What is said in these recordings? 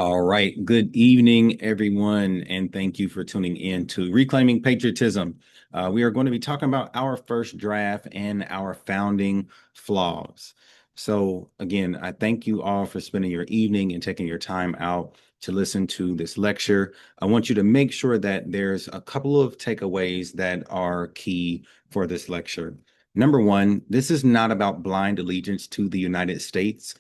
All right. Good evening, everyone, and thank you for tuning in to Reclaiming Patriotism. We are going to be talking about our first draft and our founding flaws. So, again, I thank you all for spending your evening and taking your time out to listen to this lecture. I want you to make sure that there's a couple of takeaways that are key for this lecture. Number one, this is not about blind allegiance to the United States.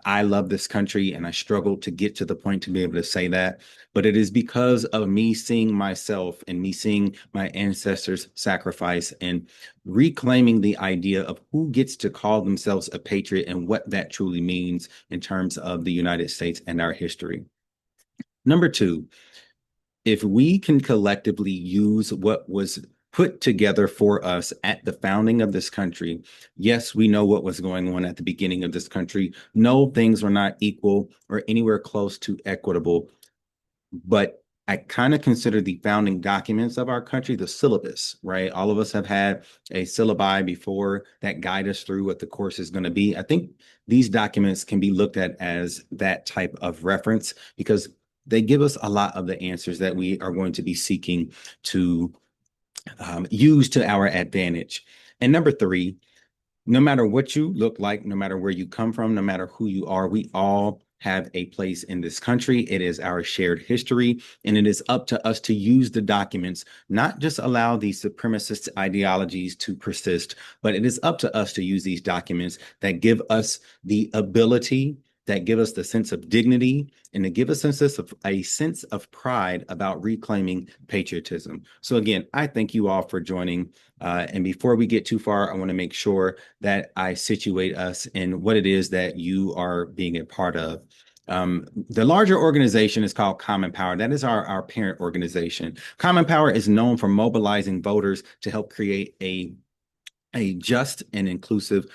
I love this country and I struggle to get to the point to be able to say that. But it is because of me seeing myself and me seeing my ancestors sacrifice and reclaiming the idea of who gets to call themselves a patriot and what that truly means in terms of the United States and our history. Number two, if we can collectively use what was put together for us at the founding of this country, yes, we know what was going on at the beginning of this country. No, things were not equal or anywhere close to equitable. But I kind of consider the founding documents of our country the syllabus, right? All of us have had a syllabi before that guide us through what the course is going to be. I think these documents can be looked at as that type of reference because they give us a lot of the answers that we are going to be seeking to use to our advantage. And number three, no matter what you look like, no matter where you come from, no matter who you are, we all have a place in this country. It is our shared history, and it is up to us to use the documents, not just allow these supremacist ideologies to persist, but it is up to us to use these documents that give us the ability, that give us the sense of dignity, and to give us a sense of pride about reclaiming patriotism. So again, I thank you all for joining. And before we get too far, I want to make sure that I situate us in what it is that you are being a part of. The larger organization is called Common Power. That is our parent organization. Common Power is known for mobilizing voters to help create a just and inclusive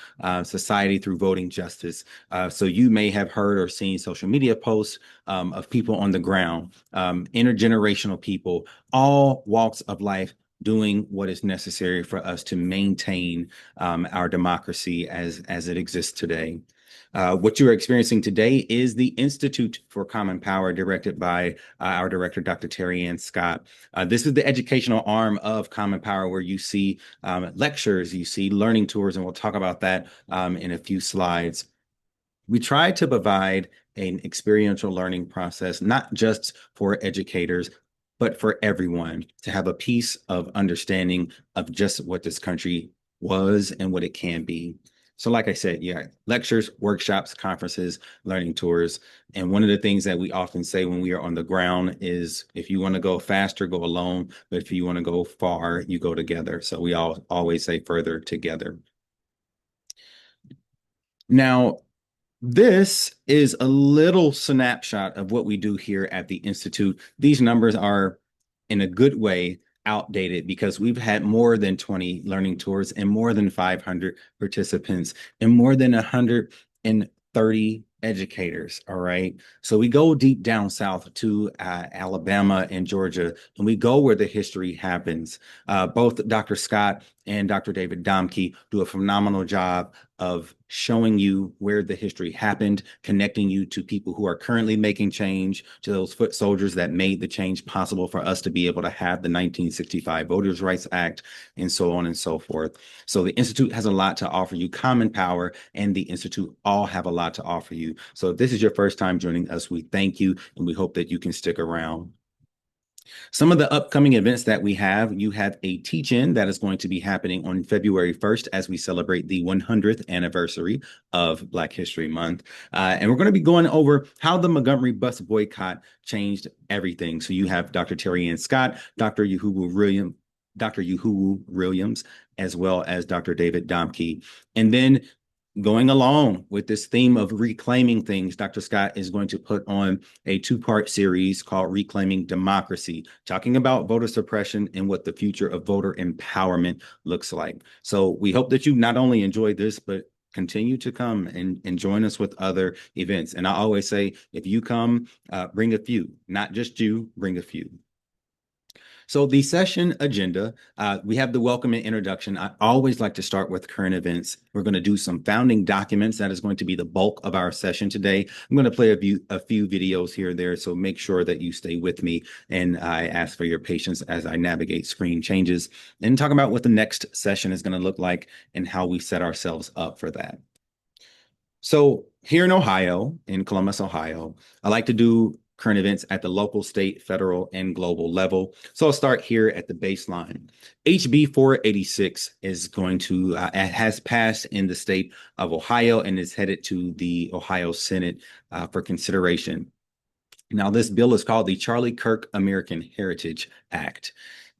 society through voting justice. So you may have heard or seen social media posts of people on the ground, intergenerational people, all walks of life doing what is necessary for us to maintain our democracy as it exists today. What you are experiencing today is the Institute for Common Power, directed by our director, Dr. Terry Ann Scott. This is the educational arm of Common Power, where you see lectures, you see learning tours, and we'll talk about that in a few slides. We try to provide an experiential learning process, not just for educators, but for everyone to have a piece of understanding of just what this country was and what it can be. So like I said, yeah, lectures, workshops, conferences, learning tours. And one of the things that we often say when we are on the ground is if you want to go faster, go alone. But if you want to go far, you go together. So we always say further together. Now, this is a little snapshot of what we do here at the Institute. These numbers are, in a good way, outdated because we've had more than 20 learning tours and more than 500 participants and more than 130 educators. All right. So we go deep down south to Alabama and Georgia, and we go where the history happens. Both Dr. Scott and Dr. David Domke do a phenomenal job of showing you where the history happened, connecting you to people who are currently making change, to those foot soldiers that made the change possible for us to be able to have the 1965 Voters' Rights Act, and so on and so forth. So the Institute has a lot to offer you. Common Power and the Institute all have a lot to offer you. So if this is your first time joining us, we thank you and we hope that you can stick around. Some of the upcoming events that we have, you have a teach-in that is going to be happening on February 1st as we celebrate the 100th anniversary of Black History Month. And we're going to be going over how the Montgomery bus boycott changed everything. So you have Dr. Terry Ann Scott, Dr. Yahuwu Williams, as well as Dr. David Domke. And then going along with this theme of reclaiming things, Dr. Scott is going to put on a two-part series called Reclaiming Democracy, talking about voter suppression and what the future of voter empowerment looks like. So we hope that you not only enjoy this, but continue to come and join us with other events. And I always say, if you come, bring a few, not just you, bring a few. So the session agenda, we have the welcome and introduction. I always like to start with current events. We're going to do some founding documents. That is going to be the bulk of our session today. I'm going to play a few videos here or there, so make sure that you stay with me. And I ask for your patience as I navigate screen changes and talk about what the next session is going to look like and how we set ourselves up for that. So here in Ohio, in Columbus, Ohio, I like to do current events at the local, state, federal, and global level. So I'll start here at the baseline. HB 486 is going to has passed in the state of Ohio and is headed to the Ohio Senate for consideration. Now, this bill is called the Charlie Kirk American Heritage Act.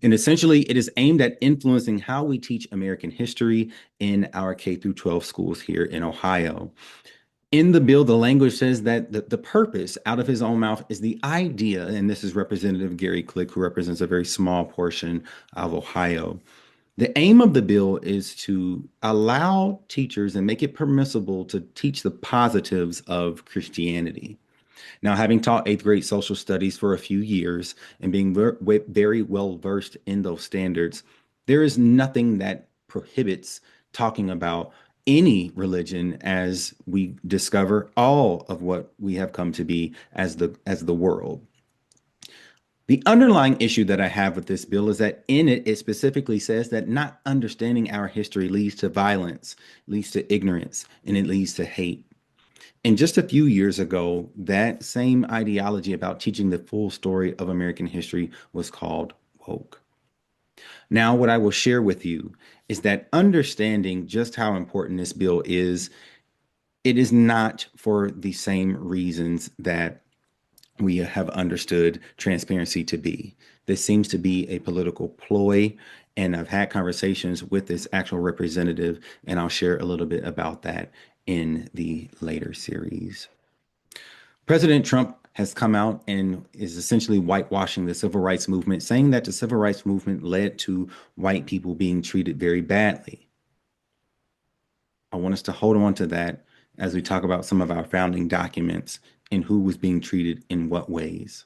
And essentially, it is aimed at influencing how we teach American history in our K through 12 schools here in Ohio. In the bill, the language says that the purpose, out of his own mouth, is the idea, and this is Representative Gary Click, who represents a very small portion of Ohio. The aim of the bill is to allow teachers and make it permissible to teach the positives of Christianity. Now, having taught eighth grade social studies for a few years and being very well versed in those standards, there is nothing that prohibits talking about any religion as we discover all of what we have come to be as the world. The underlying issue that I have with this bill is that in it, it specifically says that not understanding our history leads to violence, leads to ignorance, and it leads to hate. And just a few years ago, that same ideology about teaching the full story of American history was called woke. Now, what I will share with you is that understanding just how important this bill is, it is not for the same reasons that we have understood transparency to be. This seems to be a political ploy, and I've had conversations with this actual representative, and I'll share a little bit about that in the later series. President Trump has come out and is essentially whitewashing the civil rights movement, saying that the civil rights movement led to white people being treated very badly. I want us to hold on to that as we talk about some of our founding documents and who was being treated in what ways.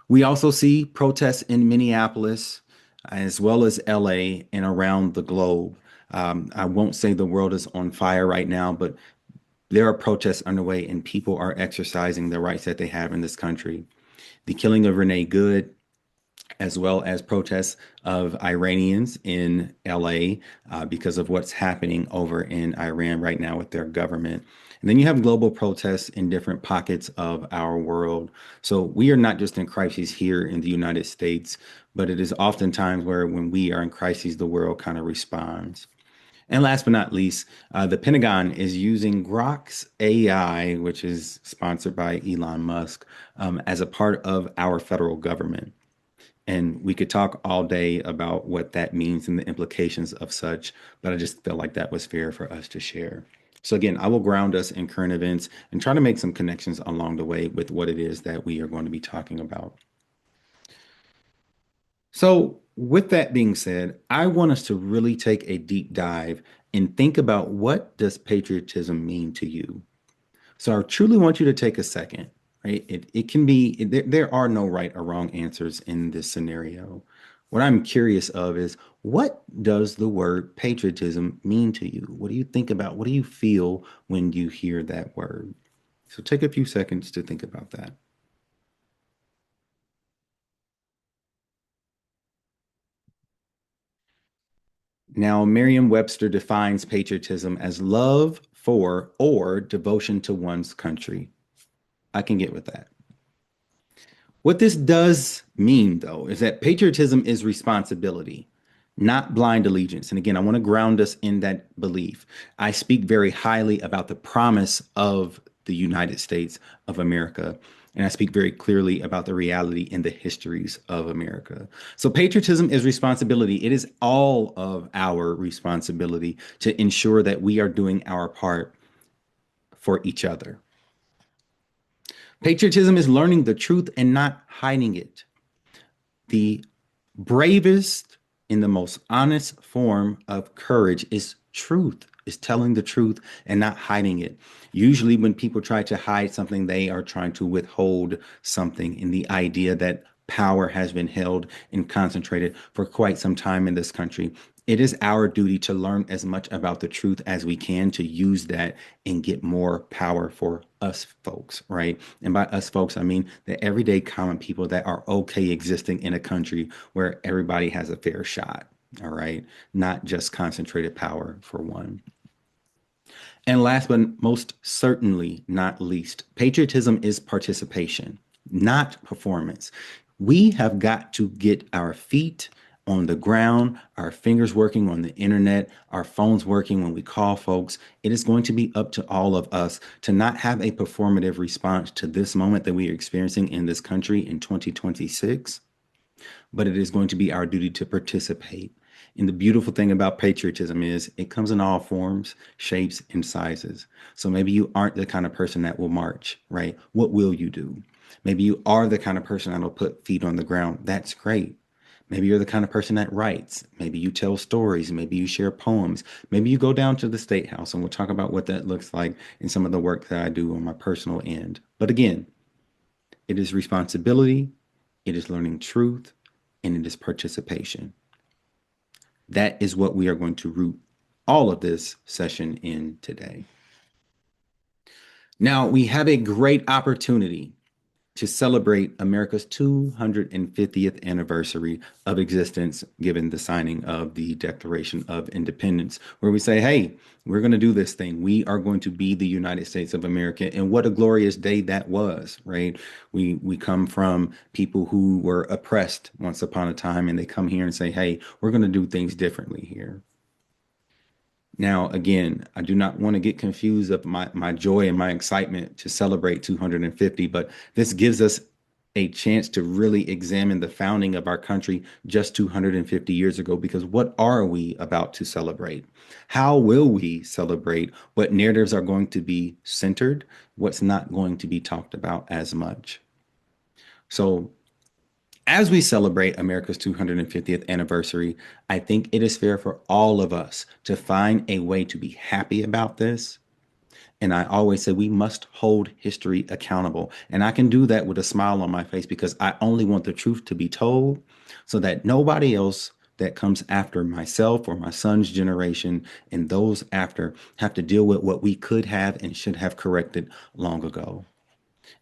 We also see protests in Minneapolis as well as LA and around the globe. I won't say the world is on fire right now, but there are protests underway and people are exercising the rights that they have in this country. The killing of Renee Good, as well as protests of Iranians in LA because of what's happening over in Iran right now with their government. And then you have global protests in different pockets of our world. So we are not just in crises here in the United States, but it is oftentimes where when we are in crises, the world kind of responds. And last but not least, the Pentagon is using Grok's AI, which is sponsored by Elon Musk, as a part of our federal government. And we could talk all day about what that means and the implications of such, but I just felt like that was fair for us to share. So again, I will ground us in current events and try to make some connections along the way with what it is that we are going to be talking about. So with that being said, I want us to really take a deep dive and think about, what does patriotism mean to you? So I truly want you to take a second, right? It can be, there are no right or wrong answers in this scenario. What I'm curious of is, what does the word patriotism mean to you? What do you think about? What do you feel when you hear that word? So take a few seconds to think about that. Now, Merriam-Webster defines patriotism as love for or devotion to one's country. I can get with that. What this does mean, though, is that patriotism is responsibility, not blind allegiance. And again, I want to ground us in that belief. I speak very highly about the promise of the United States of America. And I speak very clearly about the reality and the histories of America. So patriotism is responsibility. It is all of our responsibility to ensure that we are doing our part for each other. Patriotism is learning the truth and not hiding it. The bravest and the most honest form of courage is truth, is telling the truth and not hiding it. Usually, when people try to hide something, they are trying to withhold something, in the idea that power has been held and concentrated for quite some time in this country. It is our duty to learn as much about the truth as we can to use that and get more power for us folks, right? And by us folks, I mean the everyday common people that are okay existing in a country where everybody has a fair shot, all right? Not just concentrated power for one. And last but most certainly not least, patriotism is participation, not performance. We have got to get our feet on the ground, our fingers working on the internet, our phones working when we call folks. It is going to be up to all of us to not have a performative response to this moment that we are experiencing in this country in 2026, but it is going to be our duty to participate. And the beautiful thing about patriotism is it comes in all forms, shapes, and sizes. So maybe you aren't the kind of person that will march, right? What will you do? Maybe you are the kind of person that'll put feet on the ground. That's great. Maybe you're the kind of person that writes. Maybe you tell stories. Maybe you share poems. Maybe you go down to the State House, and we'll talk about what that looks like in some of the work that I do on my personal end. But again, it is responsibility, it is learning truth, and it is participation. That is what we are going to root all of this session in today. Now, we have a great opportunity to celebrate America's 250th anniversary of existence, given the signing of the Declaration of Independence, where we say, hey, we're going to do this thing. We are going to be the United States of America. And what a glorious day that was, right? We come from people who were oppressed once upon a time, and they come here and say, hey, we're going to do things differently here. Now, again, I do not want to get confused of my joy and my excitement to celebrate 250, but this gives us a chance to really examine the founding of our country just 250 years ago, because what are we about to celebrate? How will we celebrate? What narratives are going to be centered? What's not going to be talked about as much? So as we celebrate America's 250th anniversary, I think it is fair for all of us to find a way to be happy about this. And I always say we must hold history accountable. And I can do that with a smile on my face because I only want the truth to be told so that nobody else that comes after myself or my son's generation and those after have to deal with what we could have and should have corrected long ago.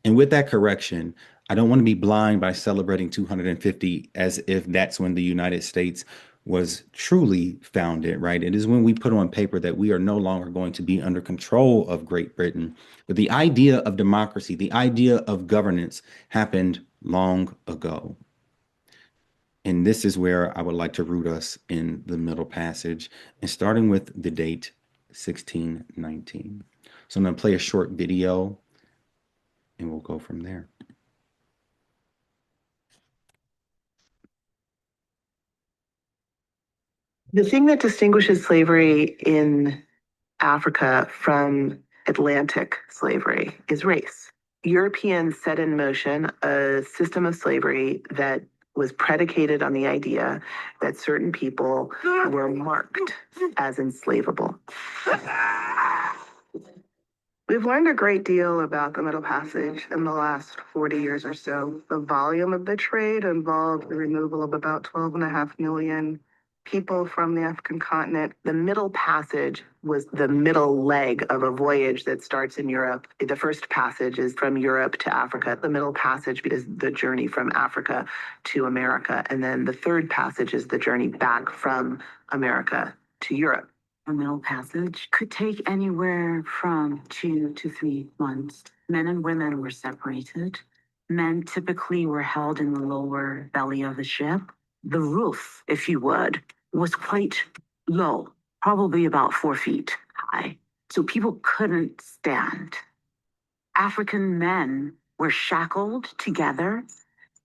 And with that correction, I don't want to be blind by celebrating 250 as if that's when the United States was truly founded, right? It is when we put on paper that we are no longer going to be under control of Great Britain. But the idea of democracy, the idea of governance happened long ago. And this is where I would like to root us in the middle passage and starting with the date 1619. So I'm going to play a short video and we'll go from there. The thing that distinguishes slavery in Africa from Atlantic slavery is race. Europeans set in motion a system of slavery that was predicated on the idea that certain people were marked as enslavable. We've learned a great deal about the Middle Passage in the last 40 years or so. The volume of the trade involved the removal of about 12.5 million people from the African continent. The Middle Passage was the middle leg of a voyage that starts in Europe. The first passage is from Europe to Africa. The Middle Passage is the journey from Africa to America. And then the third passage is the journey back from America to Europe. A Middle Passage could take anywhere from 2 to 3 months. Men and women were separated. Men typically were held in the lower belly of the ship. The roof, if you would, was quite low, probably about 4 feet high. So people couldn't stand. African men were shackled together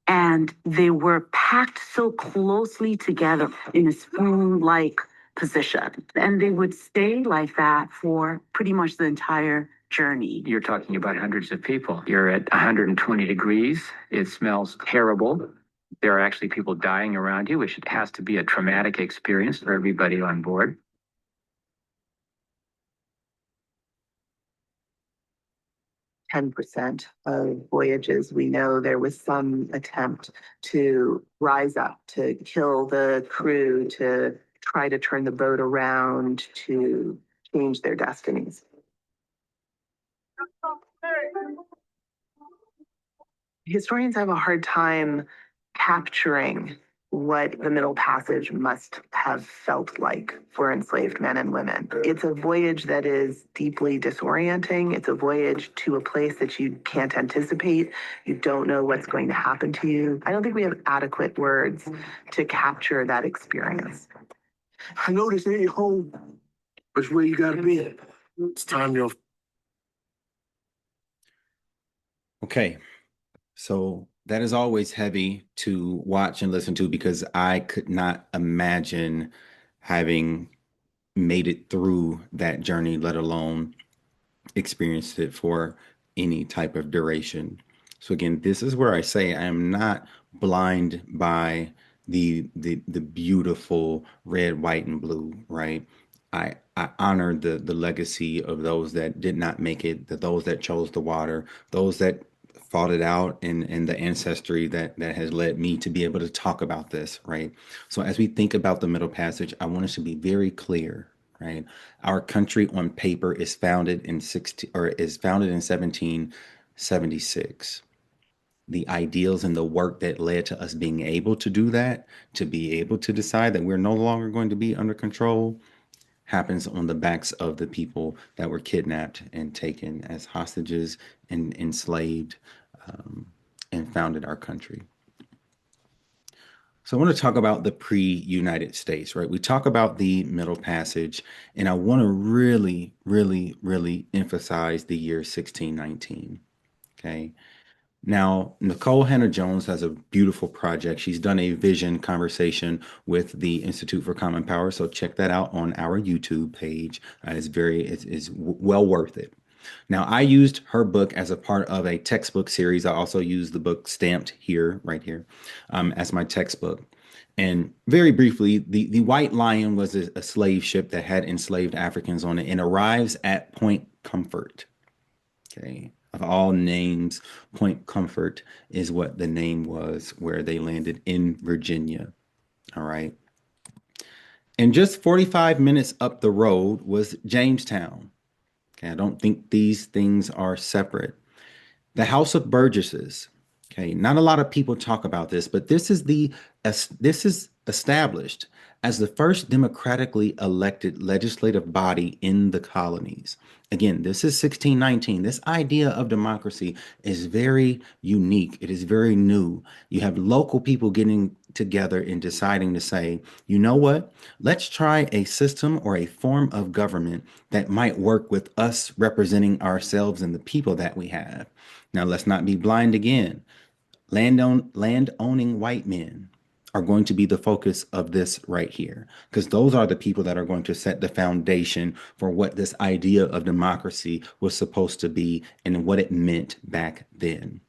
and they were packed so closely together in a spoon-like position. And they would stay like that for pretty much the entire journey. You're talking about hundreds of people. You're at 120 degrees. It smells terrible. There are actually people dying around you, which has to be a traumatic experience for everybody on board. 10% of voyages, we know there was some attempt to rise up, to kill the crew, to try to turn the boat around, to change their destinies. Historians have a hard time capturing what the Middle Passage must have felt like for enslaved men and women. It's a voyage that is deeply disorienting. It's a voyage to a place that you can't anticipate. You don't know what's going to happen to you. I don't think we have adequate words to capture that experience. I know this ain't home, but it's where you gotta be. It's time you'll. Okay. So that is always heavy to watch and listen to because I could not imagine having made it through that journey, let alone experienced it for any type of duration. So again, this is where I say I am not blind by the beautiful red, white, and blue, right? I honor the legacy of those that did not make it, those that chose the water, those that fought it out, and the ancestry that has led me to be able to talk about this, right? So as we think about the Middle Passage, I want us to be very clear, right? Our country on paper is founded in 1776. The ideals and the work that led to us being able to do that, to be able to decide that we're no longer going to be under control, happens on the backs of the people that were kidnapped and taken as hostages and enslaved, um, and founded our country. So I want to talk about the pre-United States, right? We talk about the Middle Passage, and I want to really, really, really emphasize the year 1619. Okay. Now, Nicole Hannah-Jones has a beautiful project. She's done a vision conversation with the Institute for Common Power. So check that out on our YouTube page. It's well worth it. Now, I used her book as a part of a textbook series. I also used the book stamped here, right here, as my textbook. And very briefly, the White Lion was a slave ship that had enslaved Africans on it and arrives at Point Comfort. Okay. Of all names, Point Comfort is what the name was where they landed in Virginia. All right. And just 45 minutes up the road was Jamestown. Okay. I don't think these things are separate. The House of Burgesses. Okay. Not a lot of people talk about this, but this is established as the first democratically elected legislative body in the colonies. Again, this is 1619. This idea of democracy is very unique. It is very new. You have local people getting together and deciding to say, you know what? Let's try a system or a form of government that might work with us representing ourselves and the people that we have. Now, let's not be blind again. Land owning white men are going to be the focus of this right here, because those are the people that are going to set the foundation for what this idea of democracy was supposed to be and what it meant back then.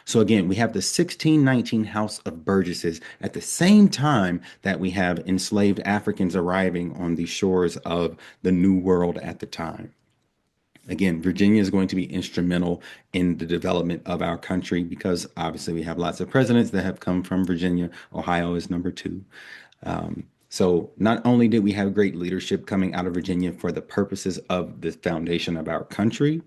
So again, we have the 1619 House of Burgesses at the same time that we have enslaved Africans arriving on the shores of the New World at the time. Again, Virginia is going to be instrumental in the development of our country because obviously we have lots of presidents that have come from Virginia. Ohio is number two. So not only did we have great leadership coming out of Virginia for the purposes of the foundation of our country,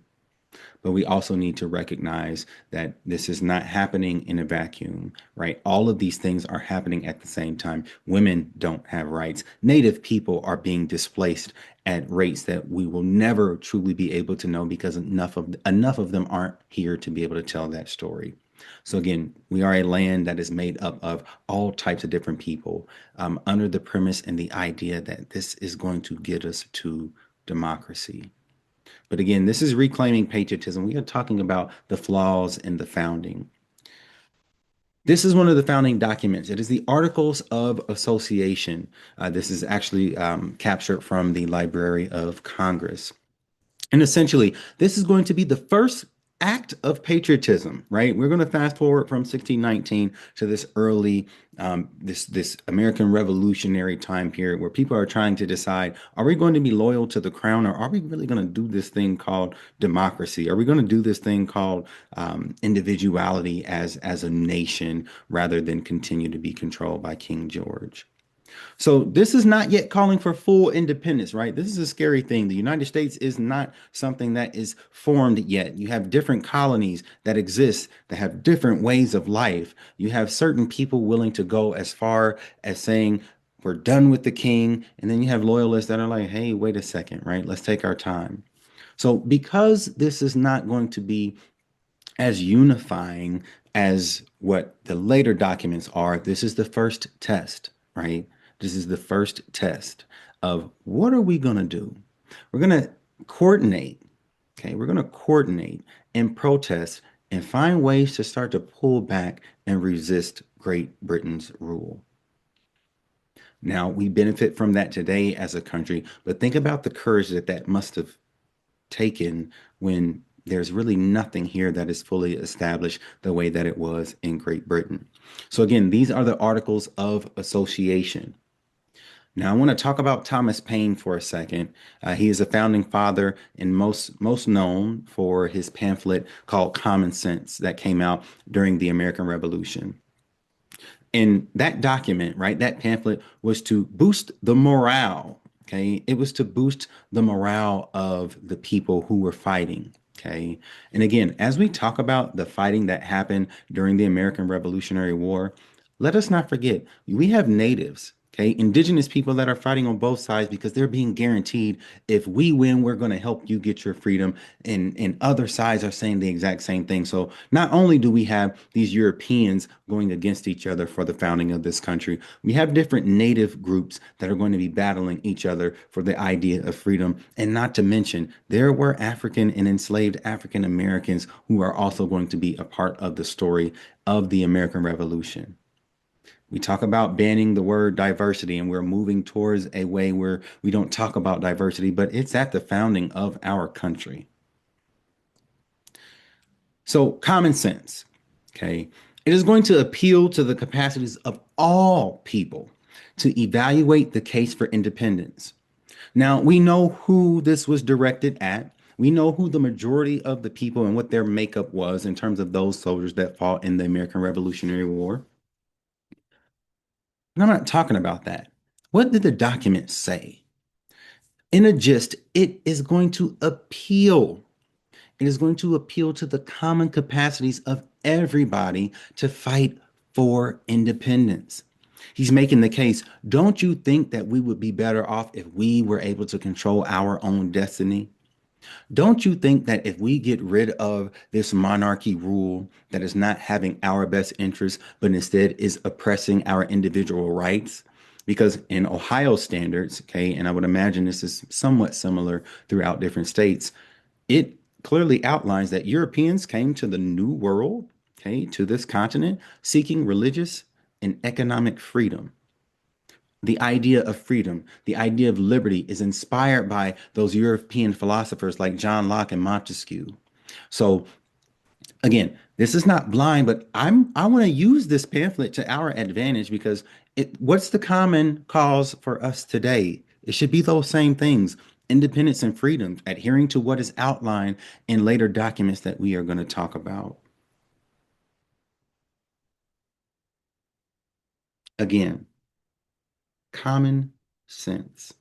but we also need to recognize that this is not happening in a vacuum, right? All of these things are happening at the same time. Women don't have rights. Native people are being displaced at rates that we will never truly be able to know because enough of them aren't here to be able to tell that story. So again, we are a land that is made up of all types of different people, under the premise and the idea that this is going to get us to democracy. But again, this is reclaiming patriotism. We are talking about the flaws in the founding. This is one of the founding documents. It is the Articles of Association. This is actually captured from the Library of Congress. And essentially, this is going to be the first act of patriotism, right? We're going to fast forward from 1619 to this early, this American Revolutionary time period where people are trying to decide: are we going to be loyal to the crown, or are we really going to do this thing called democracy? Are we going to do this thing called individuality as a nation rather than continue to be controlled by King George? So this is not yet calling for full independence, right? This is a scary thing. The United States is not something that is formed yet. You have different colonies that exist that have different ways of life. You have certain people willing to go as far as saying, we're done with the king. And then you have loyalists that are like, hey, wait a second, right? Let's take our time. So because this is not going to be as unifying as what the later documents are, this is the first test, right? This is the first test of what are we going to do? We're going to coordinate, okay? We're going to coordinate and protest and find ways to start to pull back and resist Great Britain's rule. Now, we benefit from that today as a country, but think about the courage that that must have taken when there's really nothing here that is fully established the way that it was in Great Britain. So again, these are the Articles of Association. Now, I want to talk about Thomas Paine for a second. He is a founding father and most known for his pamphlet called Common Sense that came out during the American Revolution. And that document, right, that pamphlet was to boost the morale. Okay. It was to boost the morale of the people who were fighting. Okay. And again, as we talk about the fighting that happened during the American Revolutionary War, let us not forget we have natives, okay, indigenous people that are fighting on both sides because they're being guaranteed if we win, we're going to help you get your freedom. And other sides are saying the exact same thing. So not only do we have these Europeans going against each other for the founding of this country, we have different native groups that are going to be battling each other for the idea of freedom. And not to mention, there were African and enslaved African Americans who are also going to be a part of the story of the American Revolution. We talk about banning the word diversity, and we're moving towards a way where we don't talk about diversity, but it's at the founding of our country. So, common sense, okay? It is going to appeal to the capacities of all people to evaluate the case for independence. Now, we know who this was directed at. We know who the majority of the people and what their makeup was in terms of those soldiers that fought in the American Revolutionary War. And I'm not talking about that. What did the document say? In a gist, it is going to appeal. It is going to appeal to the common capacities of everybody to fight for independence. He's making the case, don't you think that we would be better off if we were able to control our own destiny? Don't you think that if we get rid of this monarchy rule that is not having our best interests, but instead is oppressing our individual rights? Because in Ohio standards, okay, and I would imagine this is somewhat similar throughout different states, it clearly outlines that Europeans came to the New World, okay, to this continent, seeking religious and economic freedom. The idea of freedom, the idea of liberty is inspired by those European philosophers like John Locke and Montesquieu. So again, this is not blind, but I want to use this pamphlet to our advantage because what's the common cause for us today? It should be those same things: independence and freedom, adhering to what is outlined in later documents that we are going to talk about. Again, common sense.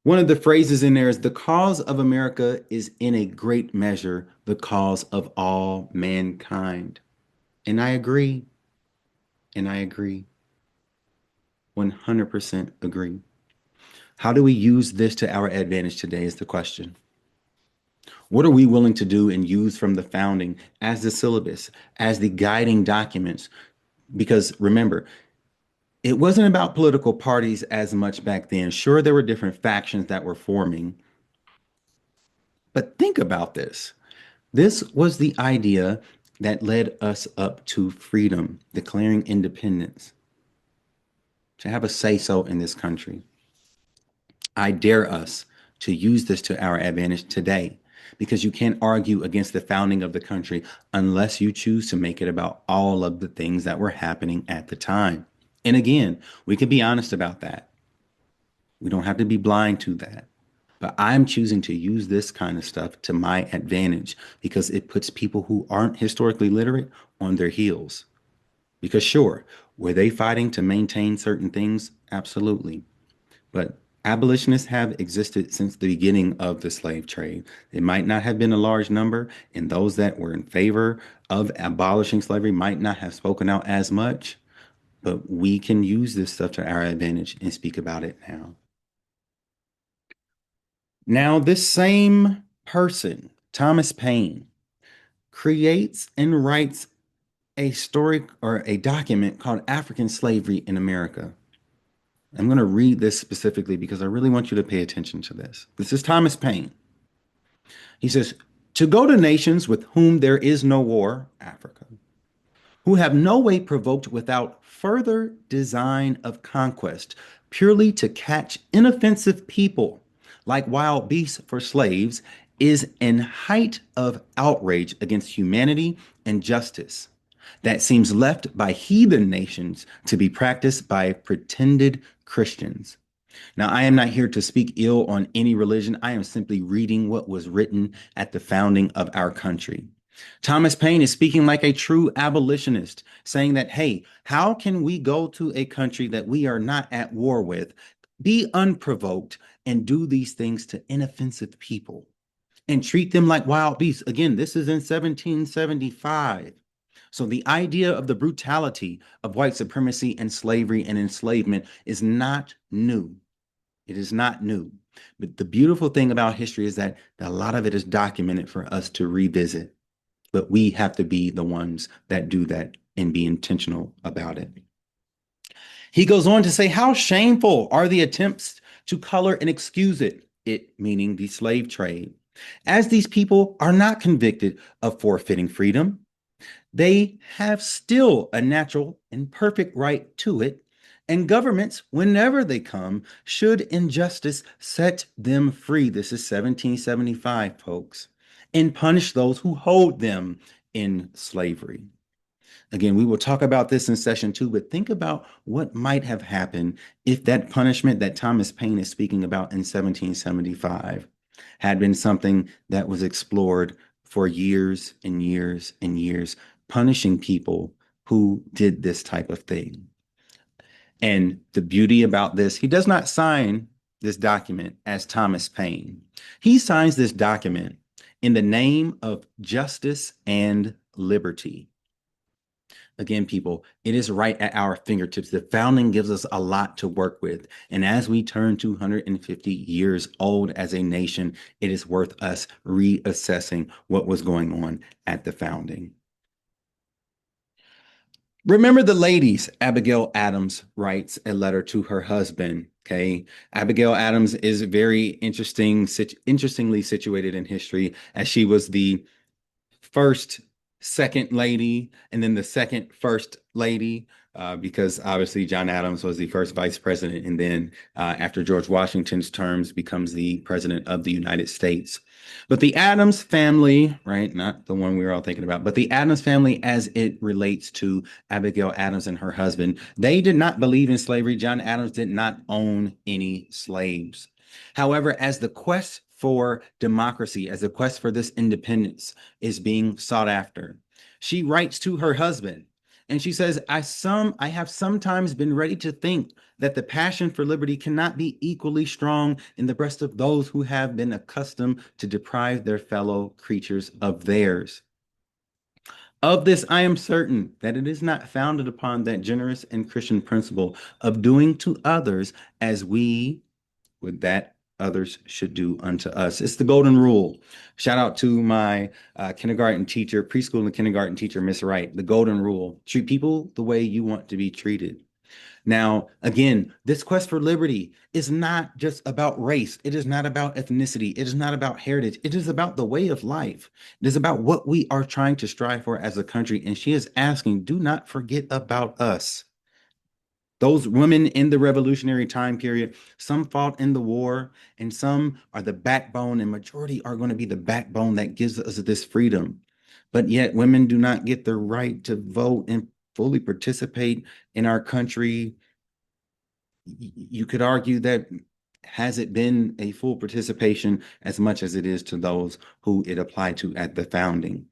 One of the phrases in there is the cause of America is in a great measure the cause of all mankind. And I agree. And I agree. 100% agree. How do we use this to our advantage today is the question. What are we willing to do and use from the founding as the syllabus, as the guiding documents? Because remember, it wasn't about political parties as much back then. Sure, there were different factions that were forming. But think about this. This was the idea that led us up to freedom, declaring independence, to have a say so in this country. I dare us to use this to our advantage today, because you can't argue against the founding of the country unless you choose to make it about all of the things that were happening at the time. And again, we can be honest about that. We don't have to be blind to that. But I'm choosing to use this kind of stuff to my advantage because it puts people who aren't historically literate on their heels. Because sure, were they fighting to maintain certain things? Absolutely. But abolitionists have existed since the beginning of the slave trade. It might not have been a large number, and those that were in favor of abolishing slavery might not have spoken out as much, but we can use this stuff to our advantage and speak about it now. Now, this same person, Thomas Paine, creates and writes a story or a document called African Slavery in America. I'm going to read this specifically because I really want you to pay attention to this. This is Thomas Paine. He says, "To go to nations with whom there is no war, Africa, who have no way provoked without further design of conquest, purely to catch inoffensive people like wild beasts for slaves, is an height of outrage against humanity and justice that seems left by heathen nations to be practiced by pretended Christians." Now, I am not here to speak ill on any religion. I am simply reading what was written at the founding of our country. Thomas Paine is speaking like a true abolitionist, saying that, hey, how can we go to a country that we are not at war with, be unprovoked, and do these things to inoffensive people and treat them like wild beasts? Again, this is in 1775. So the idea of the brutality of white supremacy and slavery and enslavement is not new. It is not new. But the beautiful thing about history is that a lot of it is documented for us to revisit. But we have to be the ones that do that and be intentional about it. He goes on to say, how shameful are the attempts to color and excuse it, it meaning the slave trade, as these people are not convicted of forfeiting freedom. They have still a natural and perfect right to it, and governments, whenever they come, should in justice set them free. This is 1775, folks, and punish those who hold them in slavery. Again, we will talk about this in session 2, but think about what might have happened if that punishment that Thomas Paine is speaking about in 1775 had been something that was explored for years and years and years, punishing people who did this type of thing. And the beauty about this, he does not sign this document as Thomas Paine. He signs this document in the name of justice and liberty. Again, people, it is right at our fingertips. The founding gives us a lot to work with. And as we turn 250 years old as a nation, it is worth us reassessing what was going on at the founding. Remember the ladies, Abigail Adams writes a letter to her husband. Okay. Abigail Adams is very interestingly situated in history, as she was the first second lady and then the second first lady, because obviously John Adams was the first vice president, and then after George Washington's terms becomes the president of the United States. But the Adams family, right, not the one we were all thinking about, but the Adams family as it relates to Abigail Adams and her husband, they did not believe in slavery. John Adams did not own any slaves. However, as the quest for democracy, as the quest for this independence is being sought after, she writes to her husband and she says, I have sometimes been ready to think that the passion for liberty cannot be equally strong in the breast of those who have been accustomed to deprive their fellow creatures of theirs. Of this, I am certain that it is not founded upon that generous and Christian principle of doing to others as we would that others should do unto us. It's the golden rule. Shout out to my kindergarten teacher, preschool and kindergarten teacher, Miss Wright. The golden rule: treat people the way you want to be treated. Now, again, this quest for liberty is not just about race. It is not about ethnicity. It is not about heritage. It is about the way of life. It is about what we are trying to strive for as a country. And she is asking, do not forget about us. Those women in the revolutionary time period, some fought in the war, and some are the backbone, and majority are going to be the backbone that gives us this freedom. But yet, women do not get the right to vote and fully participate in our country. You could argue that has it been a full participation as much as it is to those who it applied to at the founding?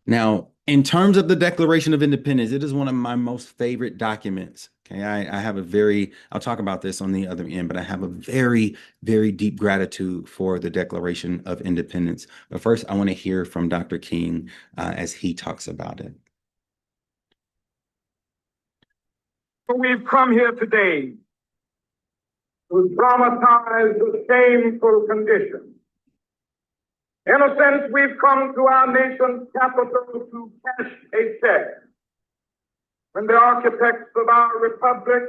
Now, in terms of the Declaration of Independence, it is one of my most favorite documents. Okay, I have a very, I'll talk about this on the other end, but I have a very, very deep gratitude for the Declaration of Independence. But first, I want to hear from Dr. King as he talks about it. We've come here today to dramatize the shameful condition. In a sense, we've come to our nation's capital to cash a check. When the architects of our republic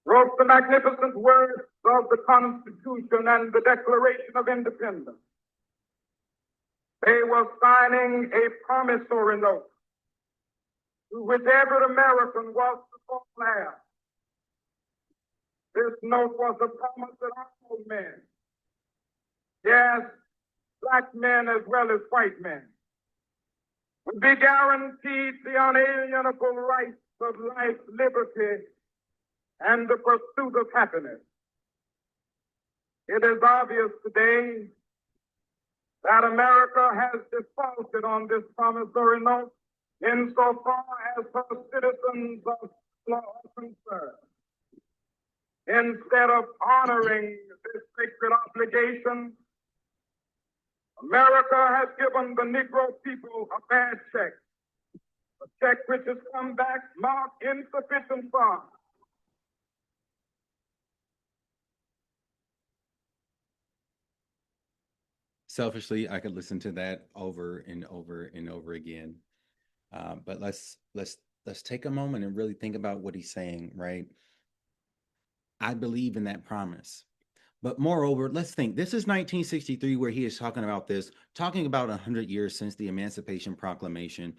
wrote the magnificent words of the Constitution and the Declaration of Independence, they were signing a promissory note to which every American was to fulfill. This note was a promise that all men, yes, black men as well as white men, would be guaranteed the unalienable rights of life, liberty, and the pursuit of happiness. It is obvious today that America has defaulted on this promissory note insofar as her citizens of law are concerned. Instead of honoring this sacred obligation, America has given the Negro people a bad check, a check which has come back marked insufficient funds. Selfishly, I could listen to that over and over and over again. But let's take a moment and really think about what he's saying, right? I believe in that promise. But moreover, let's think, this is 1963 where he is talking about this, talking about 100 years since the Emancipation Proclamation.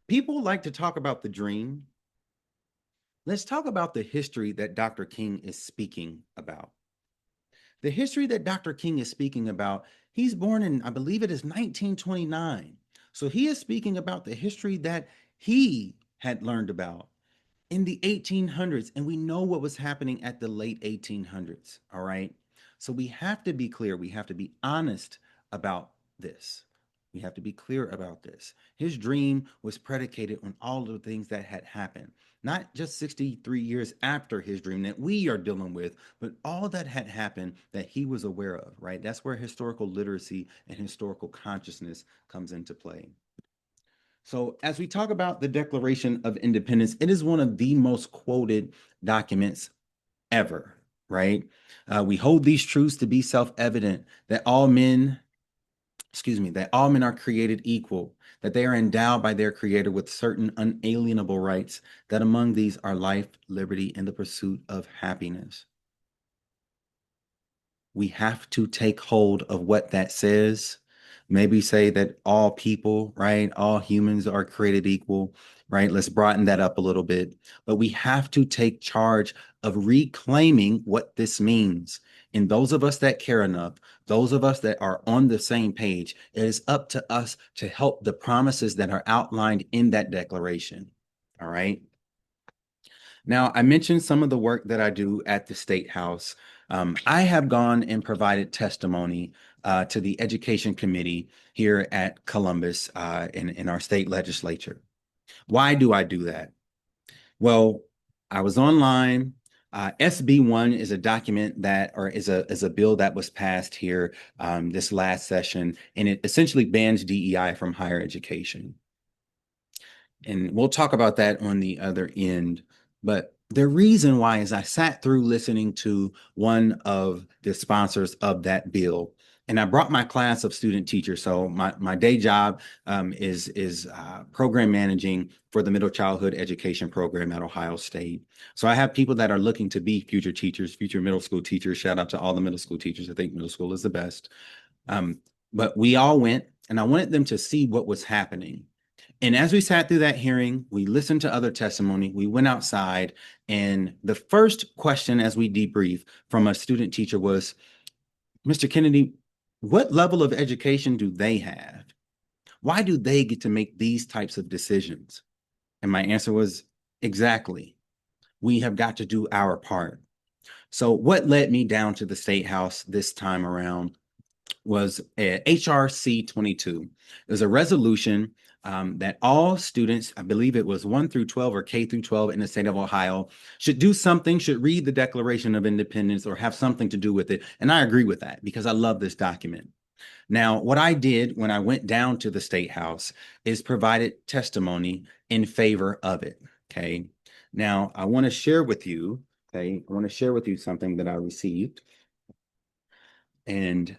People like to talk about the dream. Let's talk about the history that Dr. King is speaking about. The history that Dr. King is speaking about, he's born in, I believe it is 1929. So he is speaking about the history that he had learned about in the 1800s, and we know what was happening at the late 1800s, all right? So we have to be clear, we have to be honest about this. We have to be clear about this. His dream was predicated on all of the things that had happened, not just 63 years after his dream that we are dealing with, but all that had happened that he was aware of, right? That's where historical literacy and historical consciousness comes into play. So as we talk about the Declaration of Independence, it is one of the most quoted documents ever, right? We hold these truths to be self-evident that all men are created equal, that they are endowed by their creator with certain unalienable rights, that among these are life, liberty, and the pursuit of happiness. We have to take hold of what that says. Maybe say that all people, right? All humans are created equal, right? Let's broaden that up a little bit. But we have to take charge of reclaiming what this means. And those of us that care enough, those of us that are on the same page, it is up to us to help the promises that are outlined in that declaration. All right. Now, I mentioned some of the work that I do at the State House. I have gone and provided testimony to the Education Committee here at Columbus in our state legislature. Why do I do that? Well, I was online. SB 1 is a document that, or is a bill that was passed here this last session, and it essentially bans DEI from higher education. And we'll talk about that on the other end. But the reason why is I sat through listening to one of the sponsors of that bill, and I brought my class of student teachers. So my day job is program managing for the middle childhood education program at Ohio State. So I have people that are looking to be future teachers, future middle school teachers. Shout out to all the middle school teachers. I think middle school is the best. But we all went, and I wanted them to see what was happening. And as we sat through that hearing, we listened to other testimony, we went outside, and the first question as we debrief from a student teacher was, Mr. Kennedy, what level of education do they have? Why do they get to make these types of decisions? And my answer was, exactly. We have got to do our part. So what led me down to the State House this time around was HRC 22. It was a resolution that all students, I believe it was 1 through 12 or K through 12 in the state of Ohio, should do something, should read the Declaration of Independence or have something to do with it. And I agree with that because I love this document. Now, what I did when I went down to the State House is provided testimony in favor of it. Okay. Now, I want to share with you, I want to share with you something that I received. And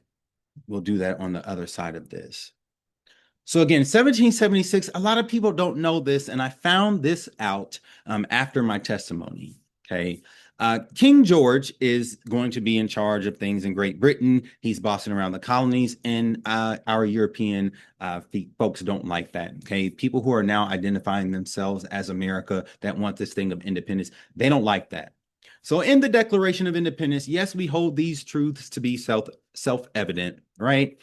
we'll do that on the other side of this. So again, 1776, a lot of people don't know this, and I found this out after my testimony, okay? King George is going to be in charge of things in Great Britain. He's bossing around the colonies, and our European folks don't like that, okay? People who are now identifying themselves as America that want this thing of independence, they don't like that. So in the Declaration of Independence, yes, we hold these truths to be self-evident, right?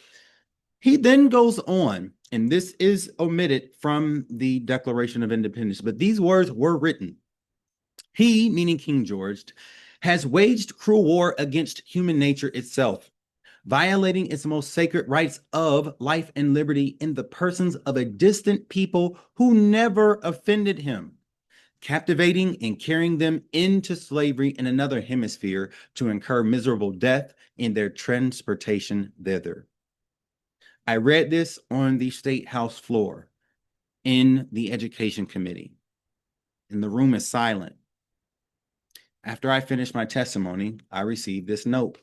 He then goes on, and this is omitted from the Declaration of Independence, but these words were written. He, meaning King George, has waged cruel war against human nature itself, violating its most sacred rights of life and liberty in the persons of a distant people who never offended him, captivating and carrying them into slavery in another hemisphere to incur miserable death in their transportation thither. I read this on the State House floor in the Education Committee, and the room is silent. After I finished my testimony, I received this note,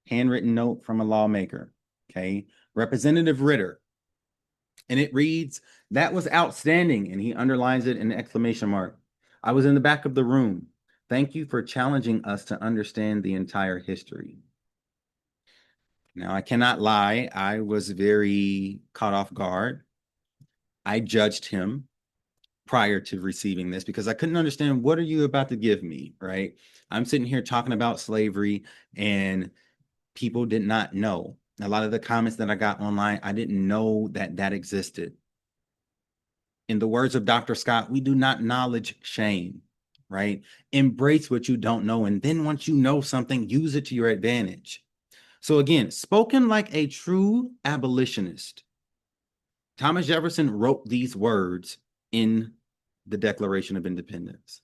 handwritten note from a lawmaker, okay, Representative Ritter. And it reads, "That was outstanding." And he underlines it in an exclamation mark. "I was in the back of the room. Thank you for challenging us to understand the entire history." Now, I cannot lie. I was very caught off guard. I judged him prior to receiving this because I couldn't understand, what are you about to give me, right? I'm sitting here talking about slavery and people did not know. A lot of the comments that I got online, I didn't know that that existed. In the words of Dr. Scott, we do not knowledge shame, right? Embrace what you don't know. And then once you know something, use it to your advantage. So again, spoken like a true abolitionist, Thomas Jefferson wrote these words in the Declaration of Independence.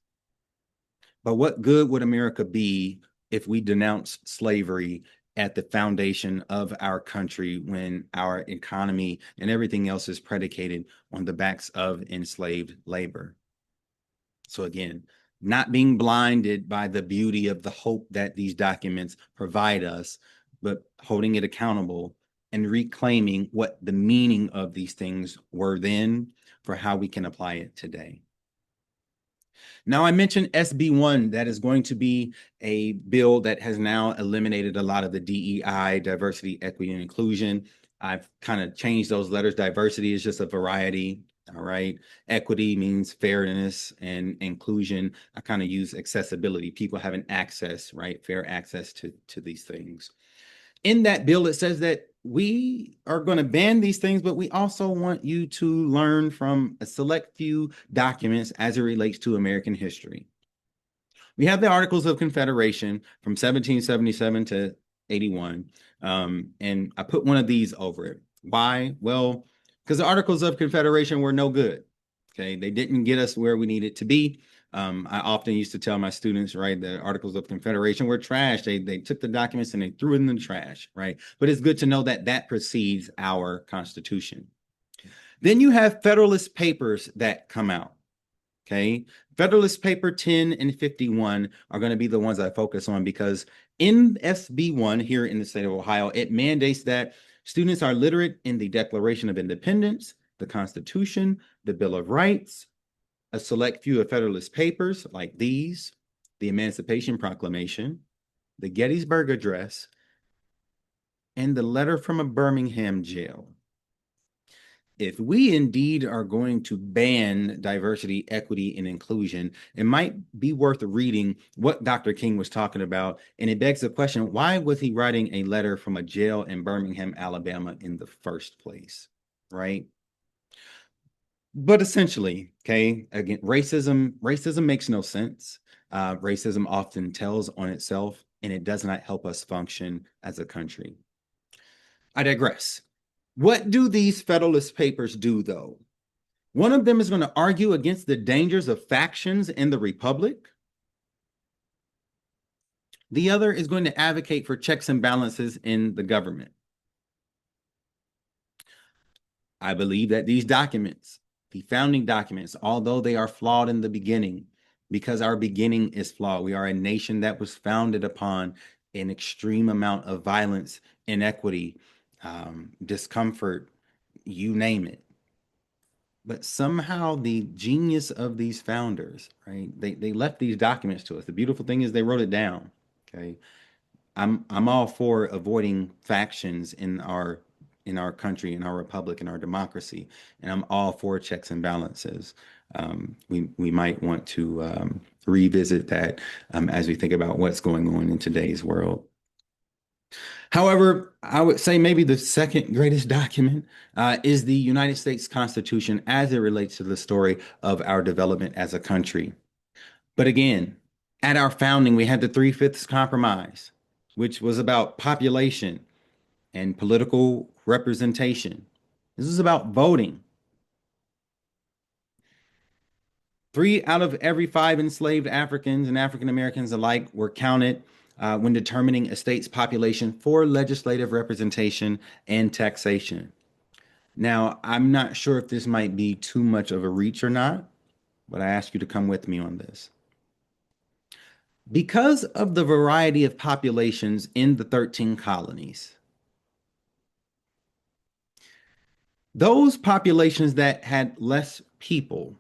But what good would America be if we denounce slavery at the foundation of our country when our economy and everything else is predicated on the backs of enslaved labor? So again, not being blinded by the beauty of the hope that these documents provide us, but holding it accountable and reclaiming what the meaning of these things were then for how we can apply it today. Now, I mentioned SB 1, that is going to be a bill that has now eliminated a lot of the DEI, diversity, equity, and inclusion. I've kind of changed those letters. Diversity is just a variety, all right? Equity means fairness, and inclusion, I kind of use accessibility, people having access, right? Fair access to these things. In that bill, it says that we are going to ban these things, but we also want you to learn from a select few documents as it relates to American history. We have the Articles of Confederation from 1777 to 81, and I put one of these over it. Why? Well, because the Articles of Confederation were no good. Okay, they didn't get us where we needed to be. I often used to tell my students, right, the Articles of Confederation were trash. They took the documents and they threw it in the trash, right? But it's good to know that that precedes our Constitution. Then you have Federalist Papers that come out, okay? Federalist Paper 10 and 51 are going to be the ones I focus on because in SB 1 here in the state of Ohio, it mandates that students are literate in the Declaration of Independence, the Constitution, the Bill of Rights, a select few of Federalist Papers like these, the Emancipation Proclamation, the Gettysburg Address, and the letter from a Birmingham jail. If we indeed are going to ban diversity, equity, and inclusion, it might be worth reading what Dr. King was talking about. And it begs the question, why was he writing a letter from a jail in Birmingham, Alabama in the first place, right? But essentially, okay, again, racism makes no sense. Racism often tells on itself, and it does not help us function as a country. I digress. What do these Federalist Papers do, though? One of them is going to argue against the dangers of factions in the Republic. The other is going to advocate for checks and balances in the government. I believe that these documents, the founding documents, although they are flawed in the beginning, because our beginning is flawed, we are a nation that was founded upon an extreme amount of violence, inequity, discomfort, you name it. But somehow the genius of these founders, right? They left these documents to us. The beautiful thing is they wrote it down. Okay. I'm all for avoiding factions in our country, in our republic, in our democracy, and I'm all for checks and balances. We might want to revisit that as we think about what's going on in today's world. However, I would say maybe the second greatest document is the United States Constitution as it relates to the story of our development as a country. But again, at our founding, we had the Three-Fifths Compromise, which was about population and political representation. This is about voting. 3 out of every 5 enslaved Africans and African Americans alike were counted when determining a state's population for legislative representation and taxation. Now, I'm not sure if this might be too much of a reach or not, but I ask you to come with me on this. Because of the variety of populations in the 13 colonies, those populations that had less people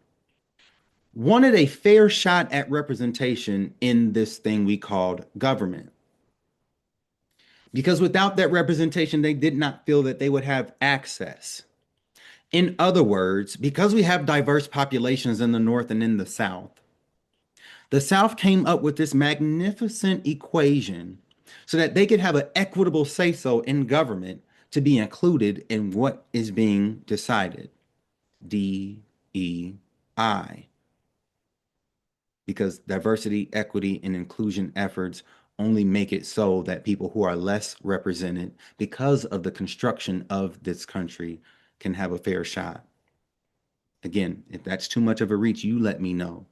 wanted a fair shot at representation in this thing we called government. Because without that representation, they did not feel that they would have access. In other words, because we have diverse populations in the North and in the South came up with this magnificent equation so that they could have an equitable say-so in government to be included in what is being decided. DEI. Because diversity, equity, and inclusion efforts only make it so that people who are less represented because of the construction of this country can have a fair shot. Again, if that's too much of a reach, you let me know.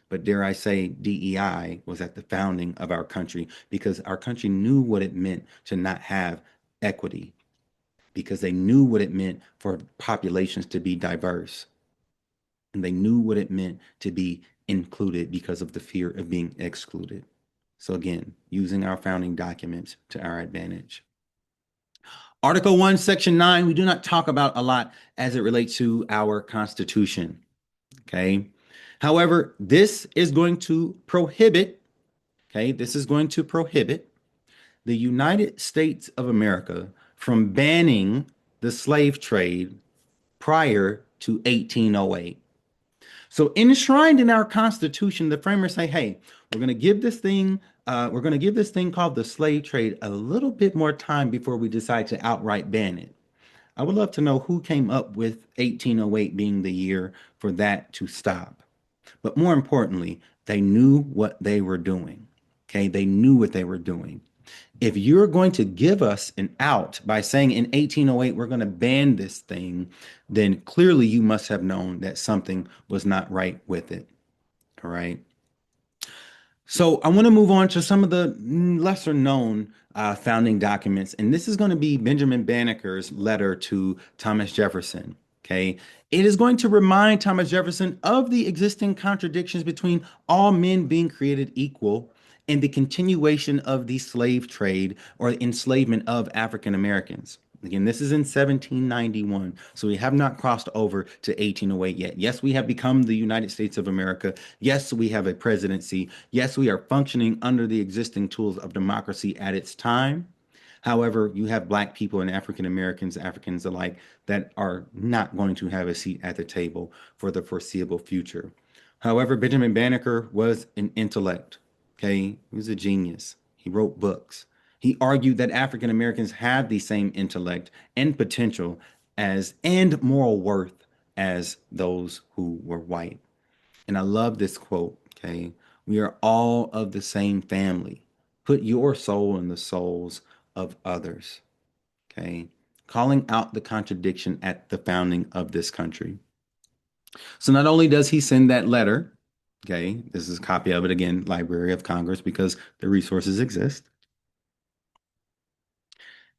But dare I say, DEI was at the founding of our country because our country knew what it meant to not have equity, because they knew what it meant for populations to be diverse. And they knew what it meant to be included because of the fear of being excluded. So again, using our founding documents to our advantage. Article 1, Section 9, we do not talk about a lot as it relates to our Constitution. Okay. However, this is going to prohibit, the United States of America from banning the slave trade prior to 1808. So enshrined in our Constitution, the framers say, hey, we're going to give this thing called the slave trade a little bit more time before we decide to outright ban it. I would love to know who came up with 1808 being the year for that to stop. But more importantly, they knew what they were doing. Okay, they knew what they were doing. If you're going to give us an out by saying in 1808 we're going to ban this thing, then clearly you must have known that something was not right with it. All right. So I want to move on to some of the lesser known founding documents. And this is going to be Benjamin Banneker's letter to Thomas Jefferson. Okay. It is going to remind Thomas Jefferson of the existing contradictions between all men being created equal and the continuation of the slave trade or enslavement of African Americans. Again, this is in 1791, so we have not crossed over to 1808 yet. Yes, we have become the United States of America. Yes, we have a presidency. Yes, we are functioning under the existing tools of democracy at its time. However, you have Black people and African Americans, Africans alike, that are not going to have a seat at the table for the foreseeable future. However, Benjamin Banneker was an intellect. Okay, he was a genius. He wrote books. He argued that African Americans have the same intellect and potential as and moral worth as those who were white. And I love this quote, okay? We are all of the same family. Put your soul in the souls of others, okay? Calling out the contradiction at the founding of this country. So not only does he send that letter, okay, this is a copy of it again, Library of Congress, because the resources exist.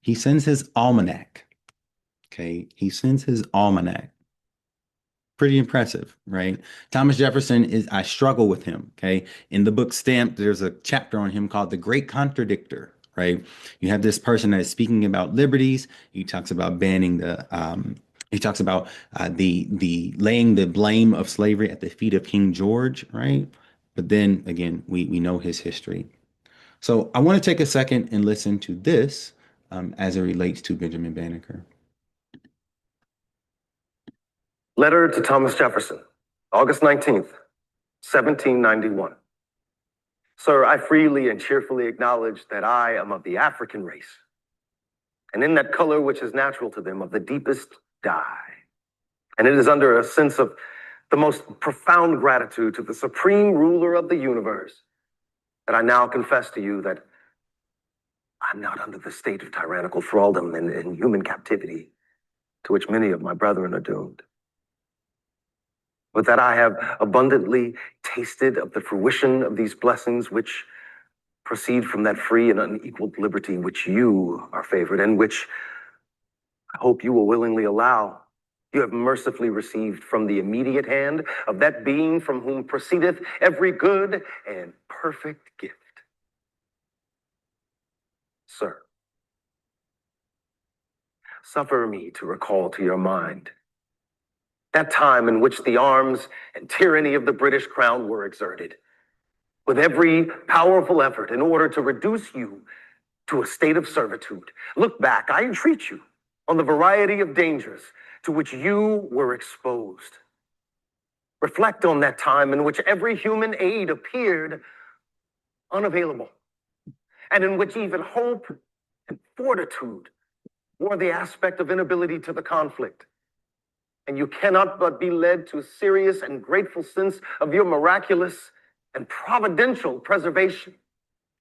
He sends his almanac, okay? He sends his almanac. Pretty impressive, right? Thomas Jefferson is, I struggle with him, okay? In the book Stamped, there's a chapter on him called The Great Contradictor, right? You have this person that is speaking about liberties. He talks about banning he talks about the laying the blame of slavery at the feet of King George, right? But then again, we know his history. So I want to take a second and listen to this as it relates to Benjamin Banneker. Letter to Thomas Jefferson, August 19th, 1791. Sir, I freely and cheerfully acknowledge that I am of the African race, and in that color which is natural to them, of the deepest dye. And it is under a sense of the most profound gratitude to the supreme ruler of the universe that I now confess to you that I'm not under the state of tyrannical thraldom and human captivity to which many of my brethren are doomed, but that I have abundantly tasted of the fruition of these blessings which proceed from that free and unequaled liberty which you are favored and which I hope you will willingly allow. You have mercifully received from the immediate hand of that being from whom proceedeth every good and perfect gift. Sir, suffer me to recall to your mind that time in which the arms and tyranny of the British crown were exerted with every powerful effort in order to reduce you to a state of servitude. Look back, I entreat you, on the variety of dangers to which you were exposed. Reflect on that time in which every human aid appeared unavailable, and in which even hope and fortitude wore the aspect of inability to the conflict. And you cannot but be led to a serious and grateful sense of your miraculous and providential preservation.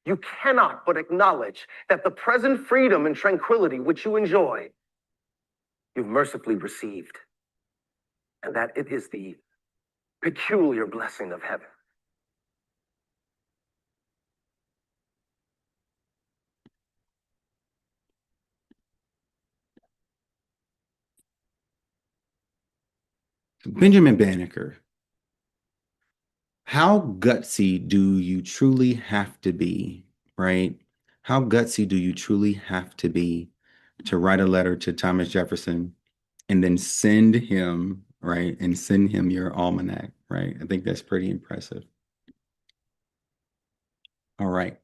You cannot but acknowledge that the present freedom and tranquility which you enjoy, you've mercifully received, and that it is the peculiar blessing of heaven. Benjamin Banneker, how gutsy do you truly have to be, right? How gutsy do you truly have to be to write a letter to Thomas Jefferson and then send him, right? And send him your almanac, right? I think that's pretty impressive. All right.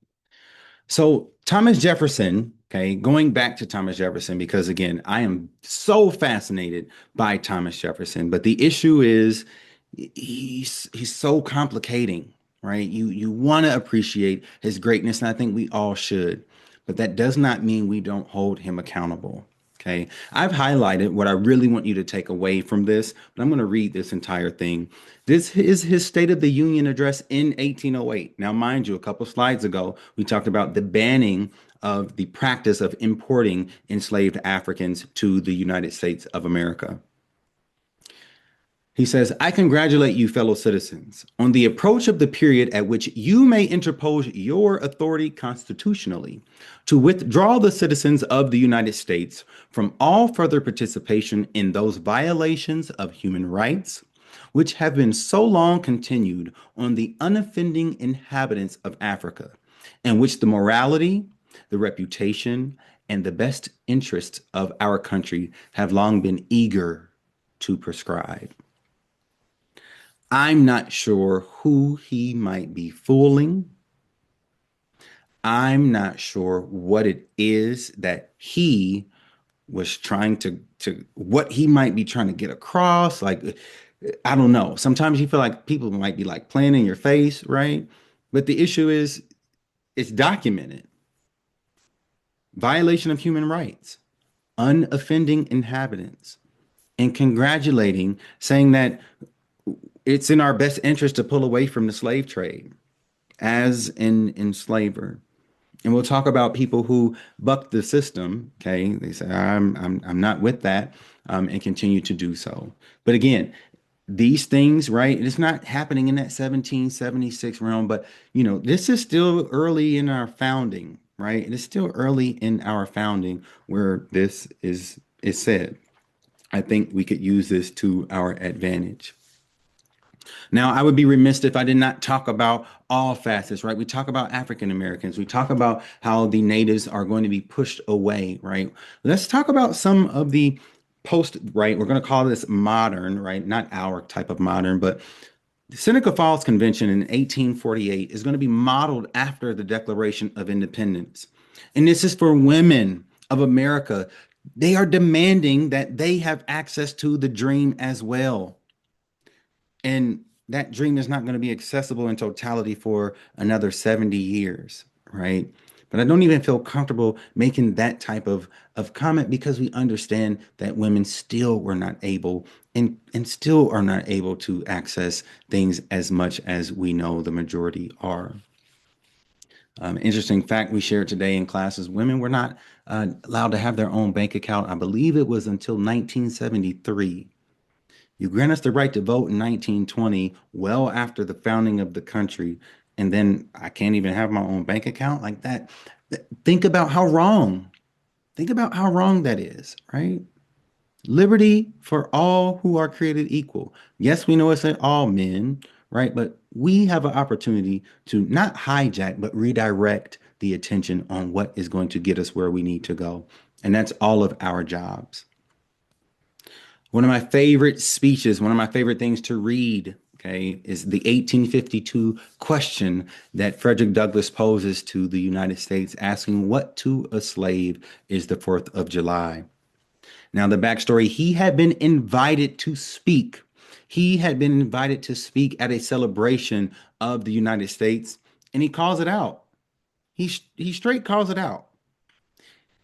So Thomas Jefferson, okay, going back to Thomas Jefferson, because again, I am so fascinated by Thomas Jefferson, but the issue is he's so complicating, right? You want to appreciate his greatness, and I think we all should, but that does not mean we don't hold him accountable. Okay, I've highlighted what I really want you to take away from this, but I'm going to read this entire thing. This is his State of the Union address in 1808. Now, mind you, a couple slides ago, we talked about the banning of the practice of importing enslaved Africans to the United States of America. He says, I congratulate you, fellow citizens, on the approach of the period at which you may interpose your authority constitutionally to withdraw the citizens of the United States from all further participation in those violations of human rights, which have been so long continued on the unoffending inhabitants of Africa, and which the morality, the reputation, and the best interests of our country have long been eager to prescribe. I'm not sure who he might be fooling. I'm not sure what it is that he was trying to what he might be trying to get across. Like, I don't know. Sometimes you feel like people might be like playing in your face, right? But the issue is it's documented. Violation of human rights, unoffending inhabitants, and congratulating, saying that it's in our best interest to pull away from the slave trade as an enslaver. And we'll talk about people who buck the system. Okay, they say I'm not with that, and continue to do so. But again, these things, right? It's not happening in that 1776 realm, but this is still early in our founding, right? It is still early in our founding where this is said. I think we could use this to our advantage. Now, I would be remiss if I did not talk about all facets, right? We talk about African Americans. We talk about how the natives are going to be pushed away, right? Let's talk about some of the post, right? We're going to call this modern, right? Not our type of modern, but the Seneca Falls Convention in 1848 is going to be modeled after the Declaration of Independence. And this is for women of America. They are demanding that they have access to the dream as well. And that dream is not going to be accessible in totality for another 70 years, right? But I don't even feel comfortable making that type of comment because we understand that women still were not able and still are not able to access things as much as we know the majority are. Interesting fact we shared today in classes, women were not allowed to have their own bank account. I believe it was until 1973. You grant us the right to vote in 1920, well after the founding of the country, and then I can't even have my own bank account like that. Think about how wrong. Think about how wrong that is, right? Liberty for all who are created equal. Yes, we know it's all men, right? But we have an opportunity to not hijack, but redirect the attention on what is going to get us where we need to go. And that's all of our jobs. One of my favorite speeches, one of my favorite things to read, okay, is the 1852 question that Frederick Douglass poses to the United States, asking what to a slave is the 4th of July. Now, the backstory, he had been invited to speak. He had been invited to speak at a celebration of the United States, and he calls it out. He straight calls it out.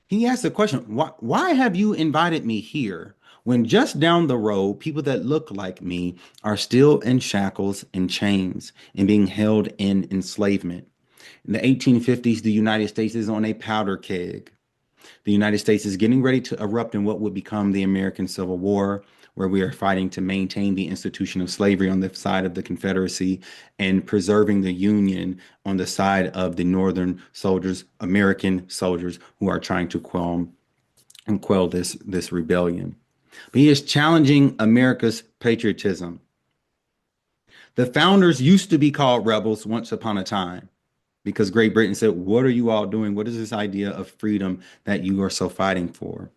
He asked the question, why have you invited me here when just down the road, people that look like me are still in shackles and chains and being held in enslavement? In the 1850s, the United States is on a powder keg. The United States is getting ready to erupt in what would become the American Civil War, where we are fighting to maintain the institution of slavery on the side of the Confederacy and preserving the Union on the side of the Northern soldiers, American soldiers who are trying to quell this rebellion. But he is challenging America's patriotism. The founders used to be called rebels once upon a time because Great Britain said, what are you all doing? What is this idea of freedom that you are so fighting for?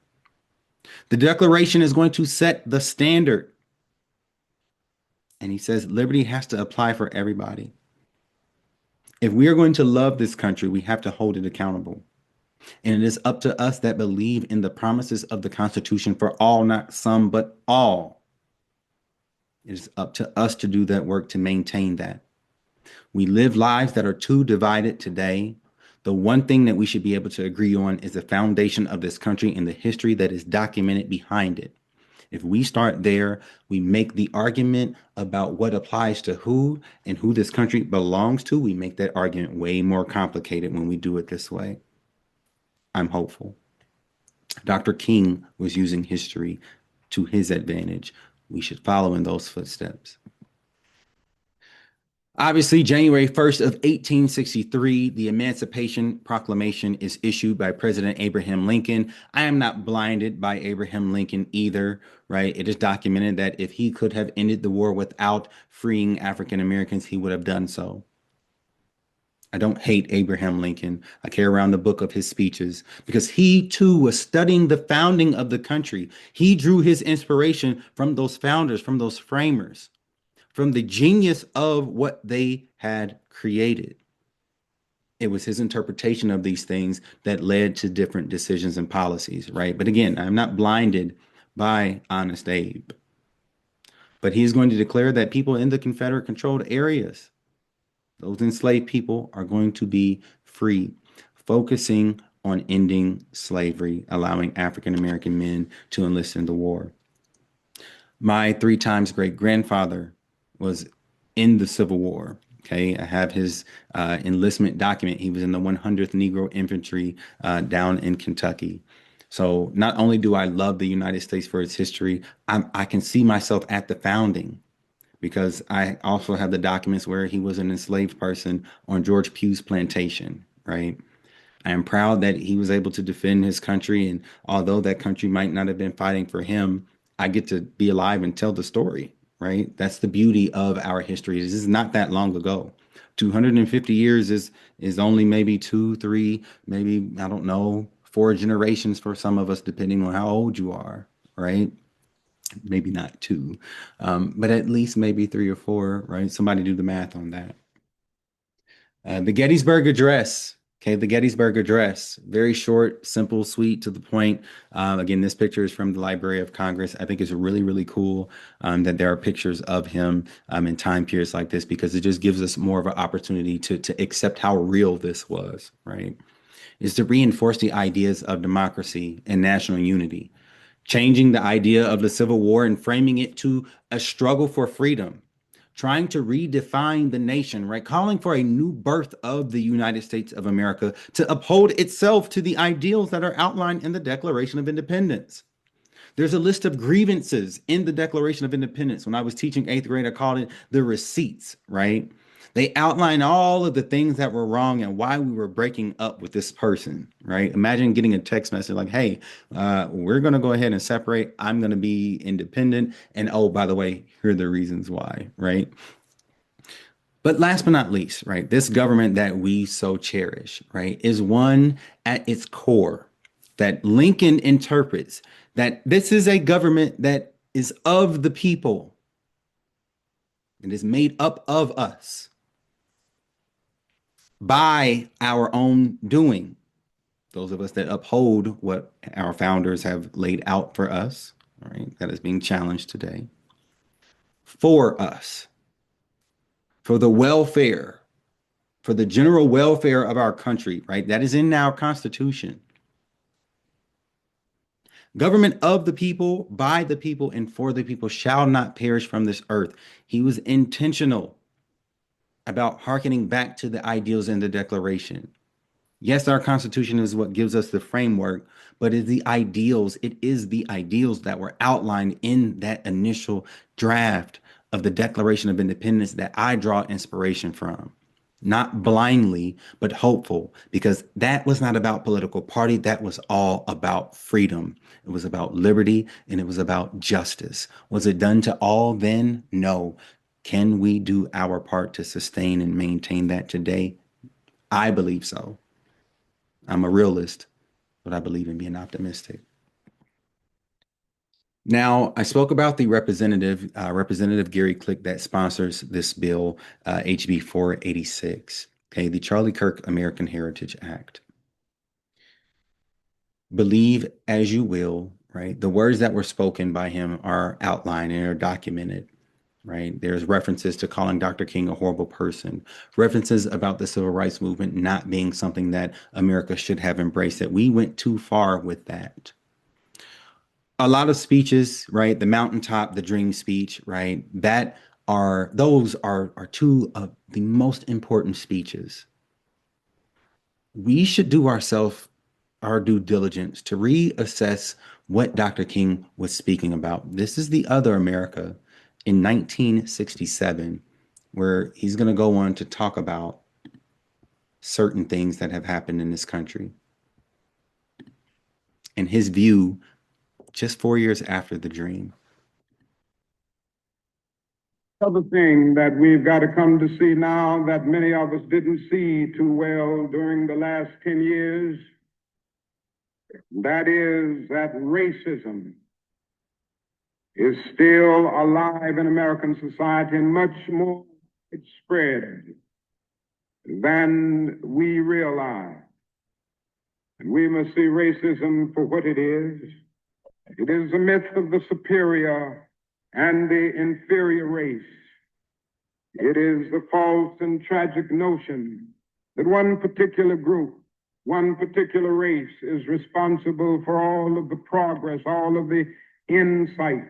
The Declaration is going to set the standard. And he says liberty has to apply for everybody. If we are going to love this country, we have to hold it accountable. And it is up to us that believe in the promises of the Constitution for all, not some, but all. It is up to us to do that work to maintain that. We live lives that are too divided today. The one thing that we should be able to agree on is the foundation of this country and the history that is documented behind it. If we start there, we make the argument about what applies to who and who this country belongs to. We make that argument way more complicated when we do it this way. I'm hopeful. Dr. King was using history to his advantage. We should follow in those footsteps. Obviously, January 1st of 1863, the Emancipation Proclamation is issued by President Abraham Lincoln. I am not blinded by Abraham Lincoln either, right? It is documented that if he could have ended the war without freeing African Americans, he would have done so. I don't hate Abraham Lincoln. I carry around the book of his speeches because he too was studying the founding of the country. He drew his inspiration from those founders, from those framers, from the genius of what they had created. It was his interpretation of these things that led to different decisions and policies, right? But again, I'm not blinded by Honest Abe. But he's going to declare that people in the Confederate controlled areas, those enslaved people, are going to be free, focusing on ending slavery, allowing African American men to enlist in the war. My 3 times great grandfather was in the Civil War. Okay, I have his enlistment document. He was in the 100th Negro Infantry down in Kentucky. So not only do I love the United States for its history, I can see myself at the founding because I also have the documents where he was an enslaved person on George Pugh's plantation, right? I am proud that he was able to defend his country. And although that country might not have been fighting for him, I get to be alive and tell the story, right? That's the beauty of our history. This is not that long ago. 250 years is only maybe 2, 3, maybe, I don't know, 4 generations for some of us, depending on how old you are, right? Maybe not 2, but at least maybe 3 or 4, right? Somebody do the math on that. The Gettysburg Address. Okay, the Gettysburg Address. Very short, simple, sweet, to the point. Again, this picture is from the Library of Congress. I think it's really, really cool that there are pictures of him in time periods like this because it just gives us more of an opportunity to accept how real this was, right? Is to reinforce the ideas of democracy and national unity, changing the idea of the Civil War and framing it to a struggle for freedom, trying to redefine the nation, right? Calling for a new birth of the United States of America to uphold itself to the ideals that are outlined in the Declaration of Independence. There's a list of grievances in the Declaration of Independence. When I was teaching 8th grade, I called it the receipts, right? They outline all of the things that were wrong and why we were breaking up with this person, right? Imagine getting a text message like, hey, we're going to go ahead and separate. I'm going to be independent. And oh, by the way, here are the reasons why, right? But last but not least, right, this government that we so cherish, right, is one at its core that Lincoln interprets that this is a government that is of the people. It is made up of us by our own doing. Those of us that uphold what our founders have laid out for us, right, that is being challenged today. For us, for the welfare, for the general welfare of our country, right? That is in our Constitution. Government of the people, by the people, and for the people shall not perish from this earth. He was intentional about hearkening back to the ideals in the Declaration. Yes, our Constitution is what gives us the framework, but it's the ideals. It is the ideals that were outlined in that initial draft of the Declaration of Independence that I draw inspiration from. Not blindly, but hopeful, because that was not about political party. That was all about freedom. It was about liberty and it was about justice. Was it done to all then? No. Can we do our part to sustain and maintain that today? I believe so. I'm a realist, but I believe in being optimistic. Now, I spoke about the Representative Gary Click that sponsors this bill, HB 486, okay, the Charlie Kirk American Heritage Act. Believe as you will, right? The words that were spoken by him are outlined and are documented, right? There's references to calling Dr. King a horrible person, references about the civil rights movement not being something that America should have embraced, that we went too far with that. A lot of speeches, right? The mountaintop, the dream speech, right? Those are 2 of the most important speeches. We should do ourselves our due diligence to reassess what Dr. King was speaking about. This is the other America in 1967, where he's going to go on to talk about certain things that have happened in this country. And his view just 4 years after the dream. Other thing that we've got to come to see now that many of us didn't see too well during the last 10 years, that is that racism is still alive in American society and much more spread than we realize. And we must see racism for what it is. It is the myth of the superior and the inferior race. It is the false and tragic notion that one particular group, one particular race is responsible for all of the progress, all of the insights,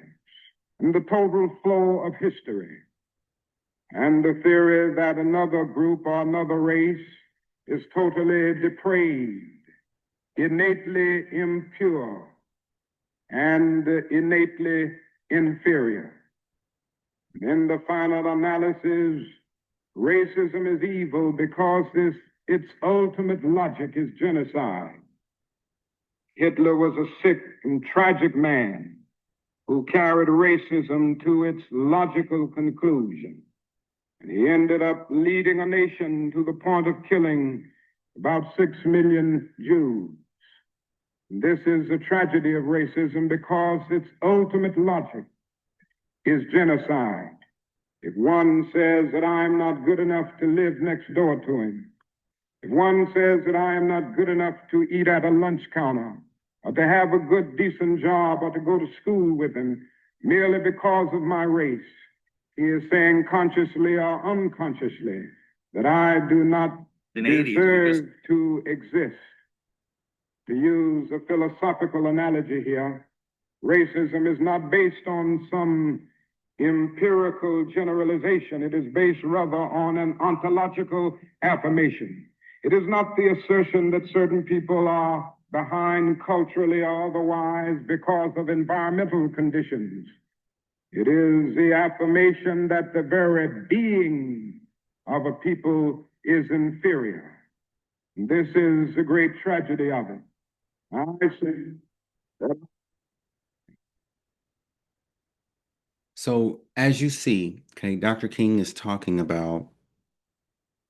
and the total flow of history. And the theory that another group or another race is totally depraved, innately impure, and innately inferior. In the final analysis, racism is evil because its ultimate logic is genocide. Hitler was a sick and tragic man who carried racism to its logical conclusion. And he ended up leading a nation to the point of killing about 6 million Jews. This is the tragedy of racism because its ultimate logic is genocide. If one says that I'm not good enough to live next door to him, if one says that I am not good enough to eat at a lunch counter, or to have a good, decent job, or to go to school with him, merely because of my race, he is saying consciously or unconsciously that I do not deserve to exist. To use a philosophical analogy here, racism is not based on some empirical generalization. It is based rather on an ontological affirmation. It is not the assertion that certain people are behind culturally or otherwise because of environmental conditions. It is the affirmation that the very being of a people is inferior. This is the great tragedy of it. I say that. So, as you see, okay, Dr. King is talking about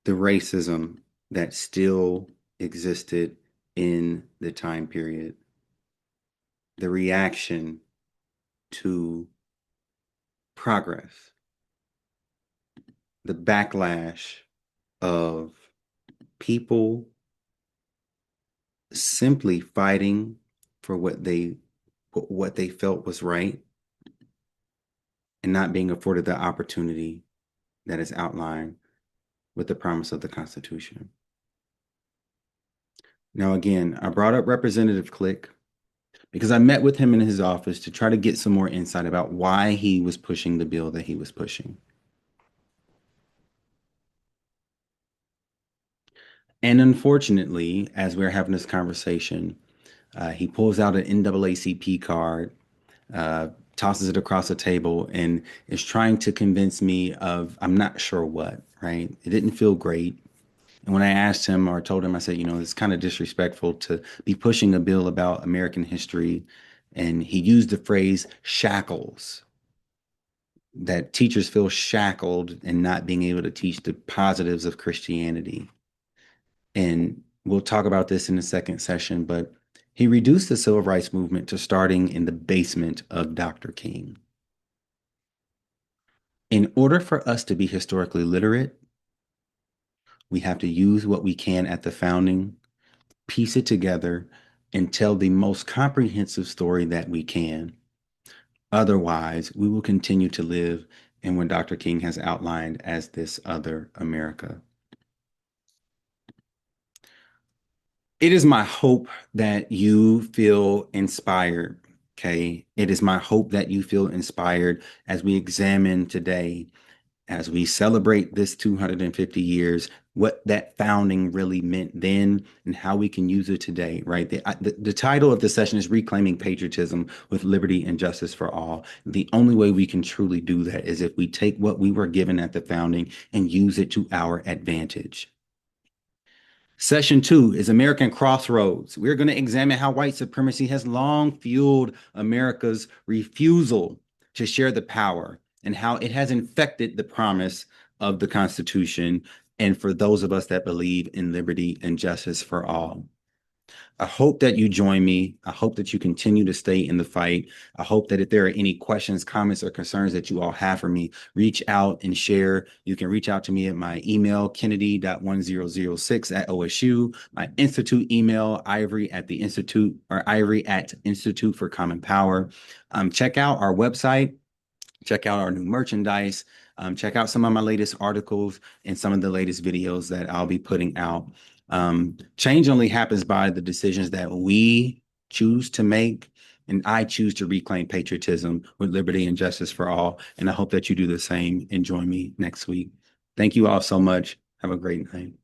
the racism that still existed in the time period, the reaction to progress, the backlash of people simply fighting for what they felt was right and not being afforded the opportunity that is outlined with the promise of the Constitution. Now, again, I brought up Representative Click because I met with him in his office to try to get some more insight about why he was pushing the bill that he was pushing. And unfortunately, as we're having this conversation, he pulls out an NAACP card, tosses it across the table, and is trying to convince me of I'm not sure what, right? It didn't feel great. And when I asked him or told him, I said, it's kind of disrespectful to be pushing a bill about American history. And he used the phrase shackles, that teachers feel shackled and not being able to teach the positives of Christianity. And we'll talk about this in the second session, but he reduced the civil rights movement to starting in the basement of Dr. King. In order for us to be historically literate, we have to use what we can at the founding, piece it together, and tell the most comprehensive story that we can. Otherwise, we will continue to live in what Dr. King has outlined as this other America. It is my hope that you feel inspired, okay? It is my hope that you feel inspired as we examine today, as we celebrate this 250 years, what that founding really meant then and how we can use it today, right? The title of the session is Reclaiming Patriotism with Liberty and Justice for All. The only way we can truly do that is if we take what we were given at the founding and use it to our advantage. Session 2 is American Crossroads. We're going to examine how white supremacy has long fueled America's refusal to share the power and how it has infected the promise of the Constitution and for those of us that believe in liberty and justice for all. I hope that you join me. I hope that you continue to stay in the fight. I hope that if there are any questions, comments, or concerns that you all have for me, reach out and share. You can reach out to me at my email, kennedy.1006@OSU, my institute email, Ivory at the Institute, or Ivory at Institute for Common Power. Check out our website. Check out our new merchandise. Check out some of my latest articles and some of the latest videos that I'll be putting out. Change only happens by the decisions that we choose to make. And I choose to reclaim patriotism with liberty and justice for all. And I hope that you do the same and join me next week. Thank you all so much. Have a great night.